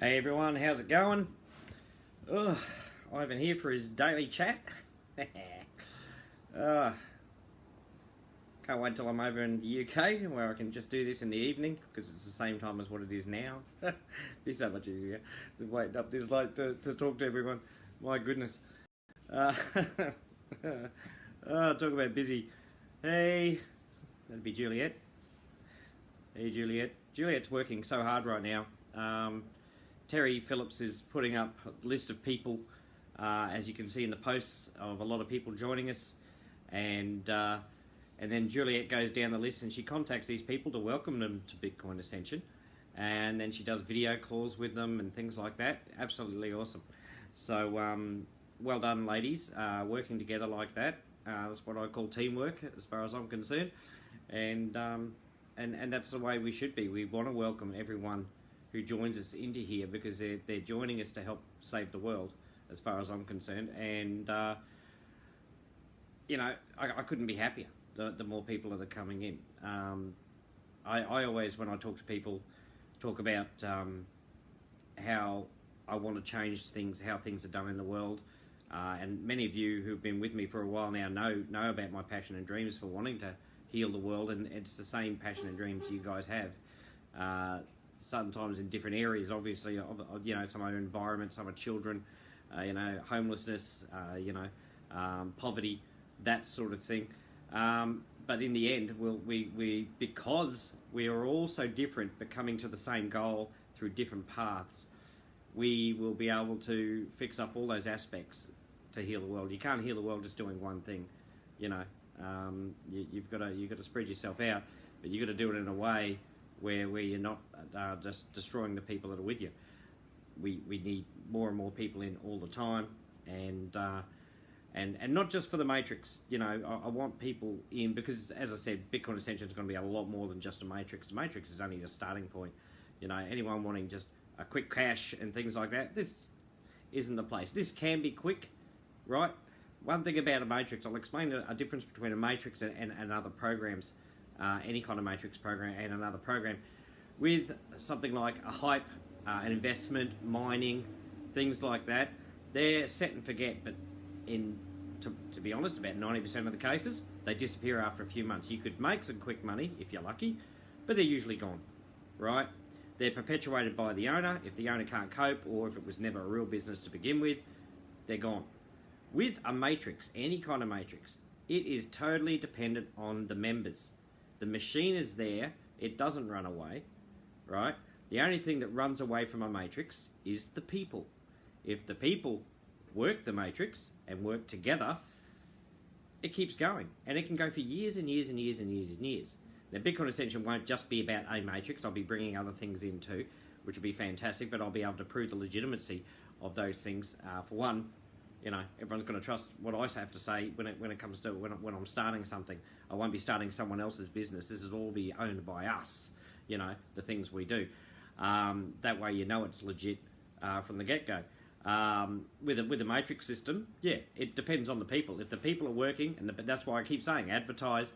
Hey everyone, how's it going? Ivan here for his daily chat. Can't wait till I'm over in the UK where I can just do this in the evening because it's the same time as what it is now. Be so much easier than waiting up this late to talk to everyone. My goodness. Talk about busy. Hey, that'd be Juliet. Hey Juliet. Juliet's working so hard right now. Terry Phillips is putting up a list of people, as you can see in the posts, of a lot of people joining us, and then Juliet goes down the list and she contacts these people to welcome them to Bitcoin Ascension, and then she does video calls with them and things like that. Absolutely awesome. So well done, ladies, working together like that. That's what I call teamwork, as far as I'm concerned, and that's the way we should be. We want to welcome everyone who joins us into here because they're joining us to help save the world, as far as I'm concerned. And you know, I couldn't be happier. The more people that are coming in. I always, when I talk to people, talk about how I want to change things, how things are done in the world. And many of you who've been with me for a while now know about my passion and dreams for wanting to heal the world, and it's the same passion and dreams you guys have. Sometimes in different areas, obviously, you know, some are environment, some are children, you know, homelessness, you know, poverty, that sort of thing. But in the end, we because we are all so different, but coming to the same goal through different paths, we will be able to fix up all those aspects to heal the world. You can't heal the world just doing one thing, you know. You've got to spread yourself out, but you've got to do it in a way where you're not just destroying the people that are with you. We need more and more people in all the time, and not just for the matrix. You know, I want people in because, as I said, Bitcoin Ascension is going to be a lot more than just a matrix. The matrix is only a starting point. You know, anyone wanting just a quick cash and things like that, this isn't the place. This can be quick, right? One thing about a matrix, I'll explain a difference between a matrix and other programs. Any kind of matrix program and another program. With something like a hype, an investment, mining, things like that, they're set and forget, but to be honest, about 90% of the cases, they disappear after a few months. You could make some quick money if you're lucky, but they're usually gone, right? They're perpetuated by the owner. If the owner can't cope, or if it was never a real business to begin with, they're gone. With a matrix, any kind of matrix, it is totally dependent on the members. The machine is there, it doesn't run away, right? The only thing that runs away from a matrix is the people. If the people work the matrix and work together, it keeps going. And it can go for years and years and years and years and years. Now, Bitcoin Ascension won't just be about a matrix. I'll be bringing other things in too, which will be fantastic, but I'll be able to prove the legitimacy of those things. For one, you know, everyone's going to trust what I have to say when it comes to when I'm starting something. I won't be starting someone else's business. This will all be owned by us, you know, the things we do. That way you know it's legit from the get-go. With a matrix system, yeah, it depends on the people. If the people are working, and that's why I keep saying advertise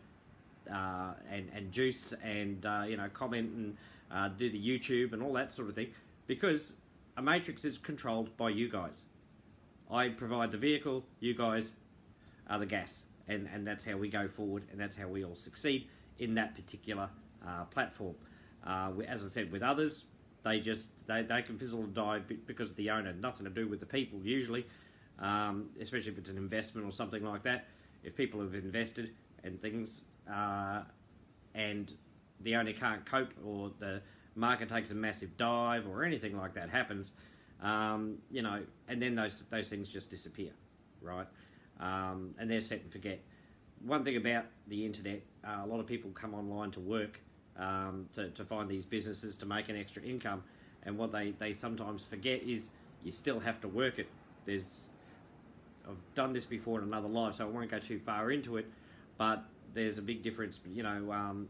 and juice and, you know, comment and do the YouTube and all that sort of thing, because a matrix is controlled by you guys. I provide the vehicle, you guys are the gas, and that's how we go forward, and that's how we all succeed in that particular platform. As I said, with others, they can fizzle and die because of the owner, nothing to do with the people usually, especially if it's an investment or something like that. If people have invested and things, and the owner can't cope, or the market takes a massive dive, or anything like that happens, you know, and then those things just disappear, right? And they're set and forget. One thing about the internet, a lot of people come online to work, to find these businesses to make an extra income, and what they sometimes forget is you still have to work it. I've done this before in another life, so I won't go too far into it, but there's a big difference. You know,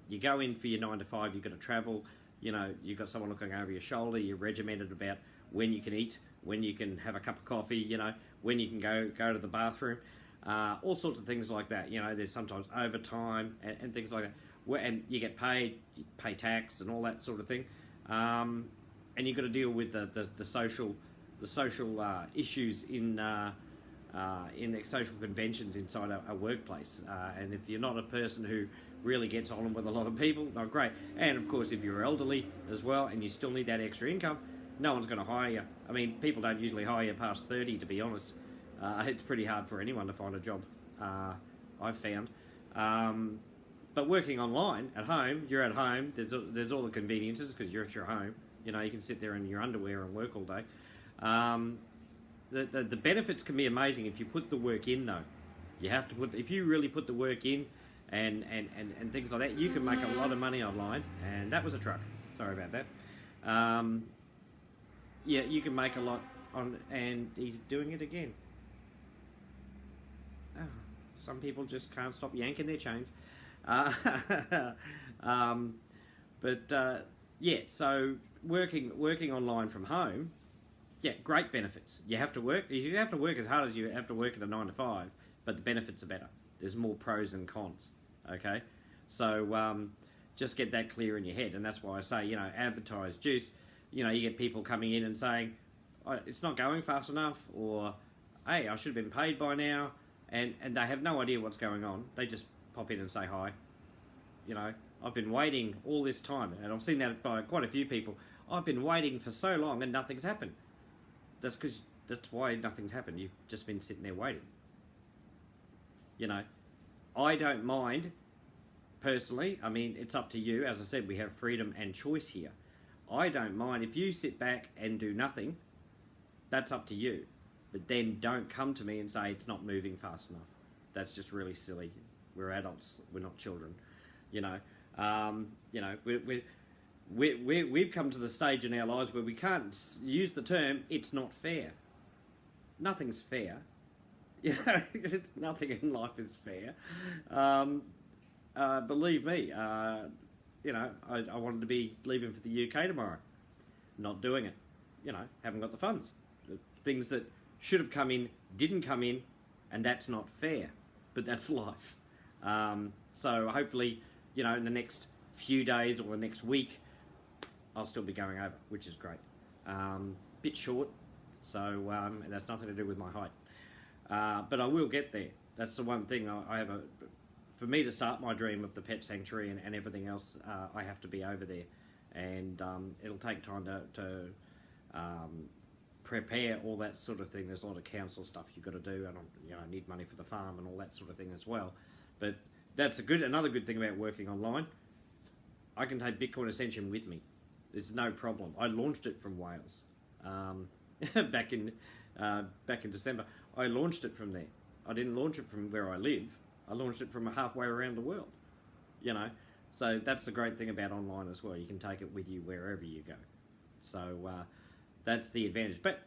you go in for your 9 to 5, you've got to travel. You know, you've got someone looking over your shoulder, you're regimented about when you can eat, when you can have a cup of coffee, you know, when you can go to the bathroom, all sorts of things like that. You know, there's sometimes overtime and things like that. And you get paid, you pay tax and all that sort of thing. and you've got to deal with the social issues in the social conventions inside a workplace. And if you're not a person who really gets on with a lot of people, not great. And of course, if you're elderly as well and you still need that extra income, no one's going to hire you. I mean, people don't usually hire you past 30, to be honest. It's pretty hard for anyone to find a job, I've found. But working online at home, you're at home, there's all the conveniences because you're at your home. You know, you can sit there in your underwear and work all day. The benefits can be amazing if you put the work in, though. You have to if you really put the work in and things like that, you can make a lot of money online. And that was a truck. Sorry about that. Yeah, you can make a lot on, and he's doing it again. Oh, some people just can't stop yanking their chains. Yeah, so working online from home, yeah, great benefits. You have to work. You have to work as hard as you have to work at a 9 to 5, but the benefits are better. There's more pros and cons. Okay, so just get that clear in your head, and that's why I say, you know, advertise juice. You know, you get people coming in and saying, oh, it's not going fast enough, or hey, I should have been paid by now, and they have no idea what's going on. They just pop in and say hi. You know, I've been waiting all this time, and I've seen that by quite a few people. I've been waiting for so long and nothing's happened. That's why nothing's happened. You've just been sitting there waiting. You know, I don't mind, personally. I mean, it's up to you. As I said, we have freedom and choice here. I don't mind if you sit back and do nothing. That's up to you. But then don't come to me and say it's not moving fast enough. That's just really silly. We're adults. We're not children. You know, we've come to the stage in our lives where we can't use the term "it's not fair." Nothing's fair. You know, nothing in life is fair. Believe me. You know, I wanted to be leaving for the UK tomorrow. Not doing it. You know, haven't got the funds. The things that should have come in didn't come in, and that's not fair. But that's life. So hopefully, you know, in the next few days or the next week, I'll still be going over, which is great. Bit short, so and that's nothing to do with my height. But I will get there. That's the one thing I have for me to start my dream of the pet sanctuary and everything else, I have to be over there, and it'll take time to prepare all that sort of thing. There's a lot of council stuff you've got to do, and I need money for the farm and all that sort of thing as well. But that's another good thing about working online. I can take Bitcoin Ascension with me. There's no problem. I launched it from Wales back in December. I launched it from there. I didn't launch it from where I live. I launched it from halfway around the world, you know. So that's the great thing about online as well. You can take it with you wherever you go. So that's the advantage. But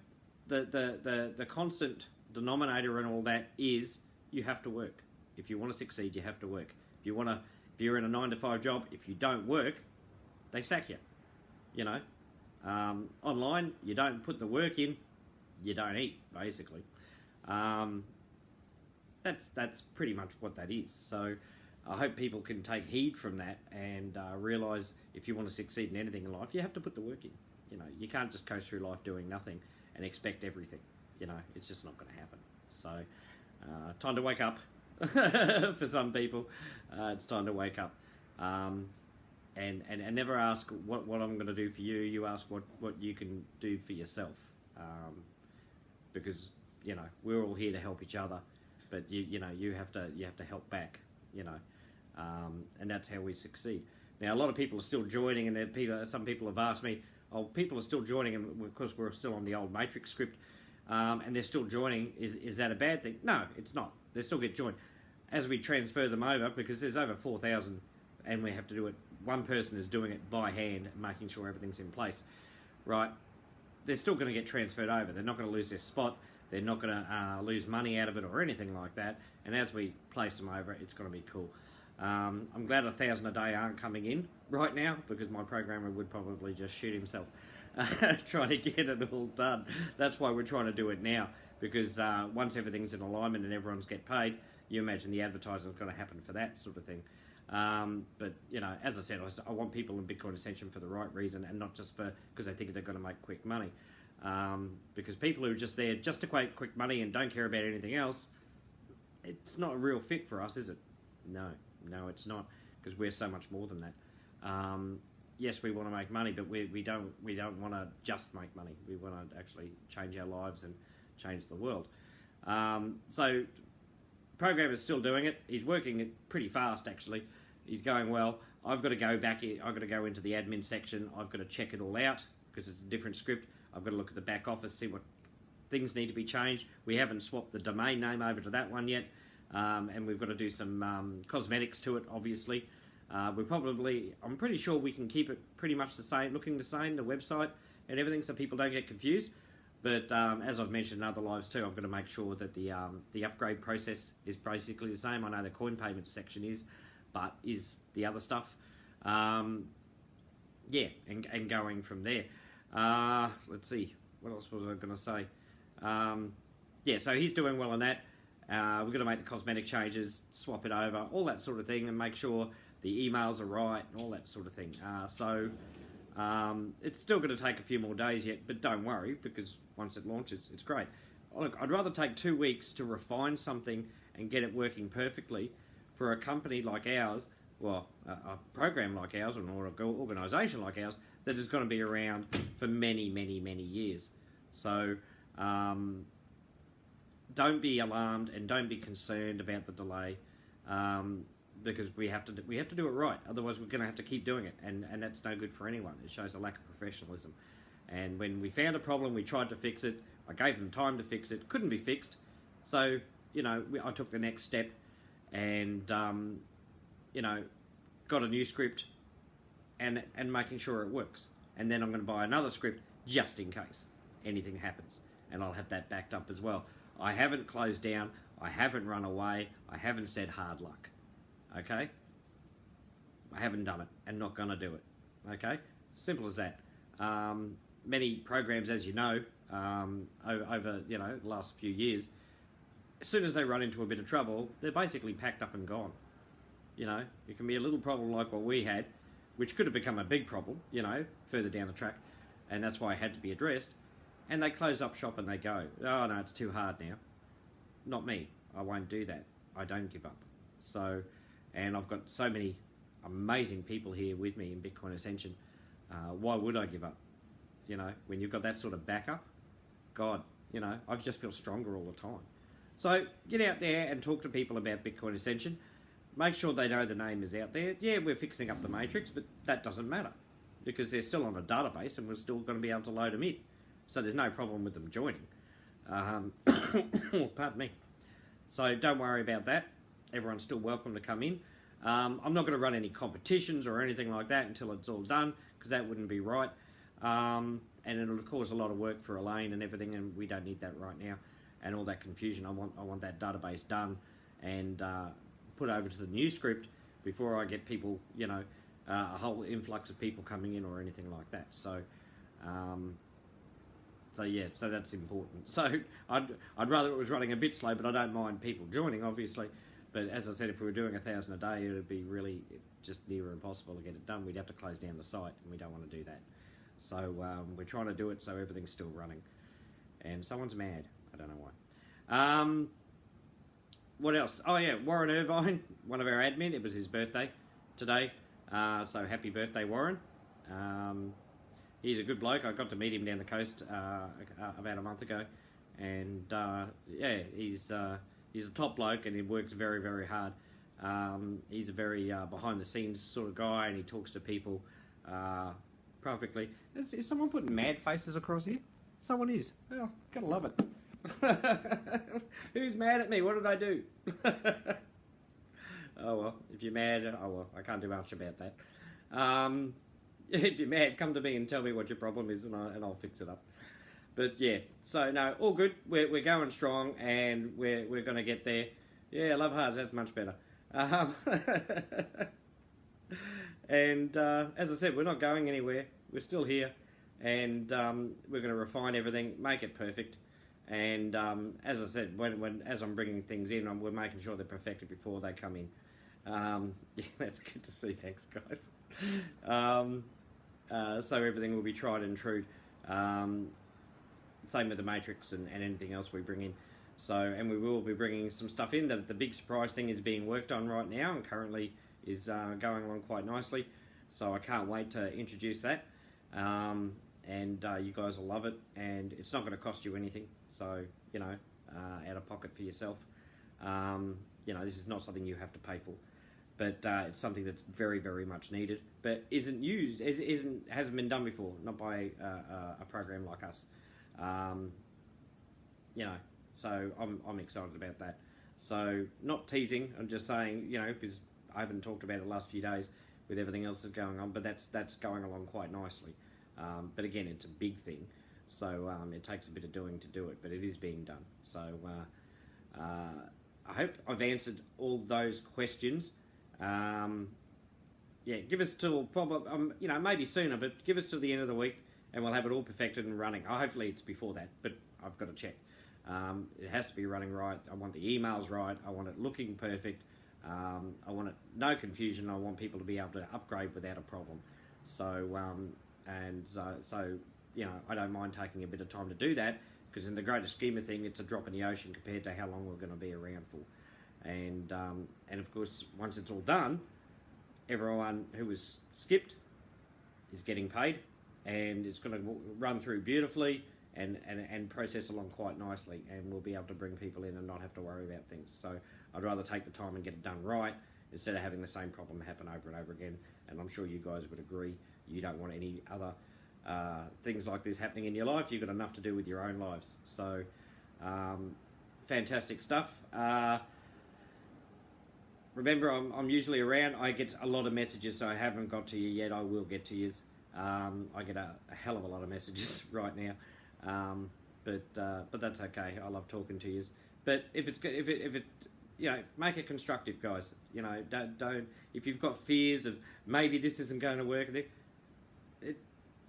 the constant denominator and all that is you have to work. If you want to succeed, you have to work. If you're in a 9 to 5 job, if you don't work, they sack you. You know, online you don't put the work in, you don't eat basically. That's pretty much what that is. So I hope people can take heed from that and realise if you want to succeed in anything in life, you have to put the work in. You know, you can't just go through life doing nothing and expect everything. You know, it's just not going to happen. So time to wake up for some people. It's time to wake up. And never ask what I'm going to do for you. You ask what you can do for yourself. Because, you know, we're all here to help each other. But you have to help back, you know, and that's how we succeed. Now a lot of people are still joining, and some people have asked me, oh, people are still joining, and because we're still on the old Matrix script, and they're still joining. Is that a bad thing? No, it's not. They still get joined as we transfer them over, because there's over 4,000, and we have to do it. One person is doing it by hand, making sure everything's in place, right? They're still going to get transferred over. They're not going to lose their spot. They're not going to lose money out of it or anything like that. And as we place them over, it's going to be cool. I'm glad 1,000 a day aren't coming in right now, because my programmer would probably just shoot himself trying to get it all done. That's why we're trying to do it now, because once everything's in alignment and everyone's get paid, you imagine the advertising is going to happen for that sort of thing. But, you know, as I said, I want people in Bitcoin Ascension for the right reason and not just because they think they're going to make quick money. Because people who are just there just to make quick money and don't care about anything else, it's not a real fit for us, is it? No, it's not, because we're so much more than that. Yes, we want to make money, but we don't want to just make money. We want to actually change our lives and change the world. So, programmer's still doing it. He's working it pretty fast, actually. He's going well. I've got to go back. I've got to go into the admin section. I've got to check it all out because it's a different script. I've got to look at the back office, see what things need to be changed. We haven't swapped the domain name over to that one yet, and we've got to do some cosmetics to it, obviously. I'm pretty sure we can keep it pretty much the same, looking the same, the website and everything, so people don't get confused. But as I've mentioned in other lives too, I've got to make sure that the upgrade process is basically the same. I know the coin payment section is, but is the other stuff. And going from there. Let's see, what else was I going to say? So he's doing well on that. We're going to make the cosmetic changes, swap it over, all that sort of thing, and make sure the emails are right and all that sort of thing. It's still going to take a few more days yet, but don't worry, because once it launches, it's great. Look, I'd rather take 2 weeks to refine something and get it working perfectly for a company like ours, well, a program like ours, or an organisation like ours, that is going to be around for many, many, many years. So don't be alarmed and don't be concerned about the delay, because we have to do it right. Otherwise, we're going to have to keep doing it, and that's no good for anyone. It shows a lack of professionalism. And when we found a problem, we tried to fix it. I gave them time to fix it. Couldn't be fixed. So, you know, I took the next step and, got a new script and making sure it works. And then I'm going to buy another script just in case anything happens. And I'll have that backed up as well. I haven't closed down. I haven't run away. I haven't said hard luck. Okay? I haven't done it and not going to do it. Okay? Simple as that. Many programs, as you know, over the last few years, as soon as they run into a bit of trouble, they're basically packed up and gone. You know, it can be a little problem like what we had, which could have become a big problem, further down the track, and that's why it had to be addressed. And they close up shop and they go, oh no, it's too hard now. Not me. I won't do that. I don't give up. So, and I've got so many amazing people here with me in Bitcoin Ascension. Why would I give up? When you've got that sort of backup, God, I just feel stronger all the time. So get out there and talk to people about Bitcoin Ascension. Make sure they know the name is out there. Yeah, we're fixing up the matrix, but that doesn't matter because they're still on a database and we're still going to be able to load them in. So there's no problem with them joining. Pardon me. So don't worry about that. Everyone's still welcome to come in. I'm not going to run any competitions or anything like that until it's all done because that wouldn't be right. And it'll cause a lot of work for Elaine and everything, and we don't need that right now. And all that confusion. I want that database done and put over to the new script before I get people, a whole influx of people coming in or anything like that. So that's important. So I'd rather it was running a bit slow, but I don't mind people joining, obviously. But as I said, if we were doing 1,000 a day, it would be really just near impossible to get it done. We'd have to close down the site, and we don't want to do that. So we're trying to do it so everything's still running. And someone's mad. I don't know why. What else? Oh yeah, Warren Irvine, one of our admin. It was his birthday today. So happy birthday, Warren. He's a good bloke. I got to meet him down the coast about a month ago. And he's a top bloke and he works very, very hard. He's a very behind-the-scenes sort of guy and he talks to people perfectly. Is someone putting mad faces across here? Someone is. Oh, gotta love it. Who's mad at me? What did I do? Oh well, if you're mad, I can't do much about that. If you're mad, come to me and tell me what your problem is and I'll fix it up. But yeah, so no, all good. We're going strong and we're going to get there. Yeah, love hearts, that's much better. And as I said, we're not going anywhere. We're still here and we're going to refine everything, make it perfect. And as I said, as I'm bringing things in, we're making sure they're perfected before they come in. Yeah, that's good to see. Thanks, guys. So everything will be tried and true. Same with the Matrix and anything else we bring in. So, and we will be bringing some stuff in. The big surprise thing is being worked on right now and currently is going along quite nicely. So I can't wait to introduce that. And you guys will love it. And it's not going to cost you anything. So, you know, out of pocket for yourself. You know, this is not something you have to pay for. But it's something that's very, very much needed. But isn't used, hasn't been done before. Not by a program like us. You know, so I'm excited about that. So not teasing, I'm just saying, you know, because I haven't talked about it the last few days with everything else that's going on, but that's going along quite nicely. But again, it's a big thing, so it takes a bit of doing to do it, but it is being done. So I hope I've answered all those questions. Yeah, give us till probably, you know, maybe sooner, but give us till the end of the week, and we'll have it all perfected and running. Hopefully it's before that, but I've got to check. It has to be running right. I want the emails right. I want it looking perfect. I want it no confusion. I want people to be able to upgrade without a problem. So, so you know, I don't mind taking a bit of time to do that, because in the greater scheme of things, it's a drop in the ocean compared to how long we're going to be around for. And of course, once it's all done, everyone who was skipped is getting paid, and it's going to run through beautifully and process along quite nicely, and we'll be able to bring people in and not have to worry about things. So I'd rather take the time and get it done right instead of having the same problem happen over and over again. And I'm sure you guys would agree, you don't want any other things like this happening in your life. You've got enough to do with your own lives. So fantastic stuff. Remember, I'm usually around. I get a lot of messages, so I haven't got to you yet. I will get to you. I get a hell of a lot of messages right now, but that's okay. I love talking to you. But if it, you know, make it constructive, guys. You know, don't. If you've got fears of maybe this isn't going to work,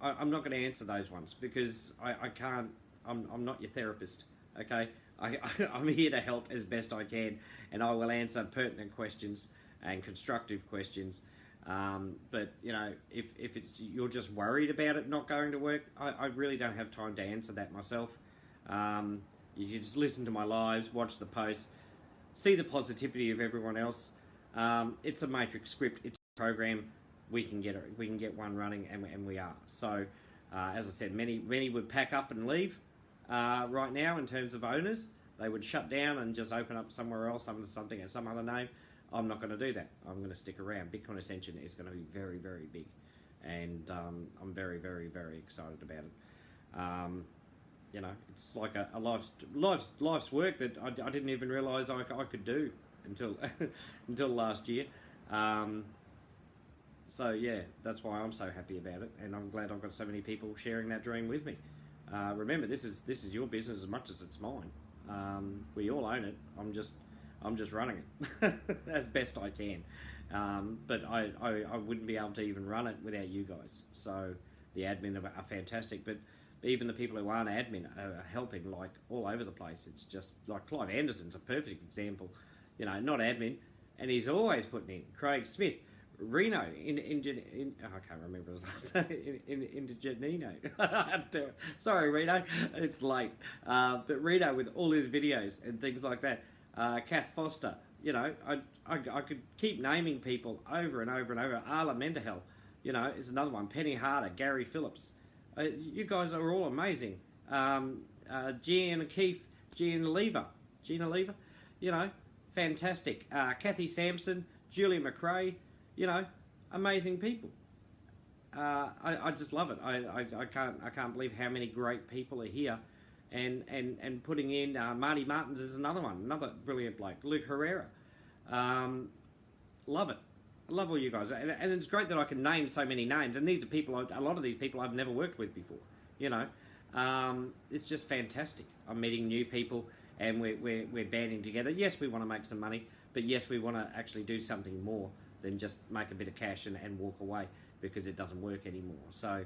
I'm not going to answer those ones, because I can't. I'm not your therapist. Okay. I'm here to help as best I can, and I will answer pertinent questions and constructive questions. But you know, if you're just worried about it not going to work, I really don't have time to answer that myself. You can just listen to my lives, watch the posts, see the positivity of everyone else. It's a matrix script. It's a program. We can get one running, and we are. So, as I said, many would pack up and leave. Right now, in terms of owners, they would shut down and just open up somewhere else, something at some other name. I'm not going to do that. I'm going to stick around. Bitcoin Ascension is going to be very, very big, and I'm very, very, very excited about it. You know, it's like a life's work that I didn't even realise I could do until until last year. So yeah, that's why I'm so happy about it, and I'm glad I've got so many people sharing that dream with me. Remember, this is your business as much as it's mine. We all own it. I'm just running it as best I can. But I wouldn't be able to even run it without you guys. So the admin are fantastic, but even the people who aren't admin are helping like all over the place. It's just like Clive Anderson's a perfect example. You know, not admin, and he's always putting in Craig Smith. Reno, I can't remember his last name, Indigenino. Sorry, Reno, it's late. But Reno, with all his videos and things like that, Kath Foster, you know, I could keep naming people over and over and over. Arla Mendehel, you know, is another one. Penny Harder, Gary Phillips. You guys are all amazing. Gina Keefe, Gina Lever, you know, fantastic. Kathy Sampson, Julia McRae, you know, amazing people. I just love it. I can't believe how many great people are here, and putting in Marty Martins is another one, another brilliant bloke. Luke Herrera, love it. I love all you guys, and it's great that I can name so many names. And these are people, a lot of these people I've never worked with before. You know, it's just fantastic. I'm meeting new people, and we're banding together. Yes, we want to make some money, but yes, we want to actually do something more than just make a bit of cash and walk away, because it doesn't work anymore. So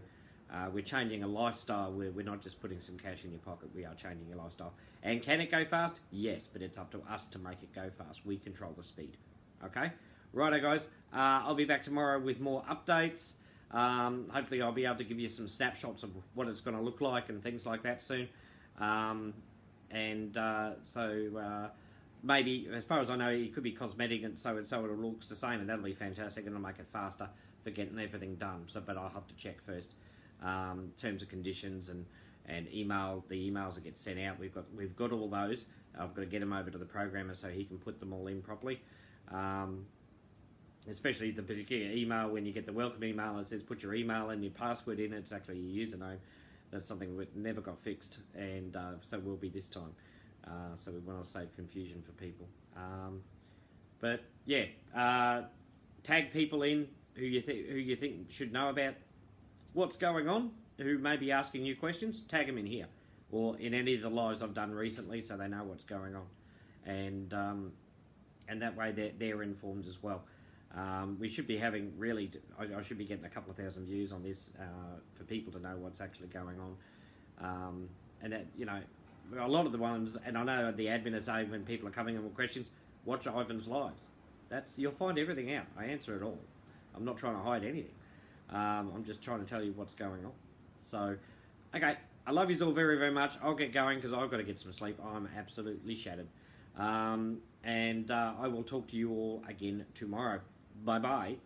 we're changing a lifestyle where we're not just putting some cash in your pocket, we are changing your lifestyle. And can it go fast? Yes, but it's up to us to make it go fast. We control the speed. Okay? Righto, guys. I'll be back tomorrow with more updates. Hopefully I'll be able to give you some snapshots of what it's going to look like and things like that soon. Maybe, as far as I know, it could be cosmetic, and so it looks the same, and that'll be fantastic, and it'll make it faster for getting everything done. But I'll have to check first terms and conditions and email the emails that get sent out. We've got all those. I've got to get them over to the programmer so he can put them all in properly. Especially the particular email, when you get the welcome email, it says put your email and your password in. It's actually your username. That's something that never got fixed, and so will be this time. So we want to save confusion for people. But yeah, tag people in who you think should know about what's going on, who may be asking you questions. Tag them in here or in any of the lives I've done recently, so they know what's going on, and that way they're informed as well. We should be having I should be getting a couple of thousand views on this for people to know what's actually going on, and that, you know, a lot of the ones, and I know the admin is saying when people are coming in with questions, watch Ivan's lives. You'll find everything out. I answer it all. I'm not trying to hide anything. I'm just trying to tell you what's going on. So, okay, I love you all very, very much. I'll get going because I've got to get some sleep. I'm absolutely shattered. And I will talk to you all again tomorrow. Bye-bye.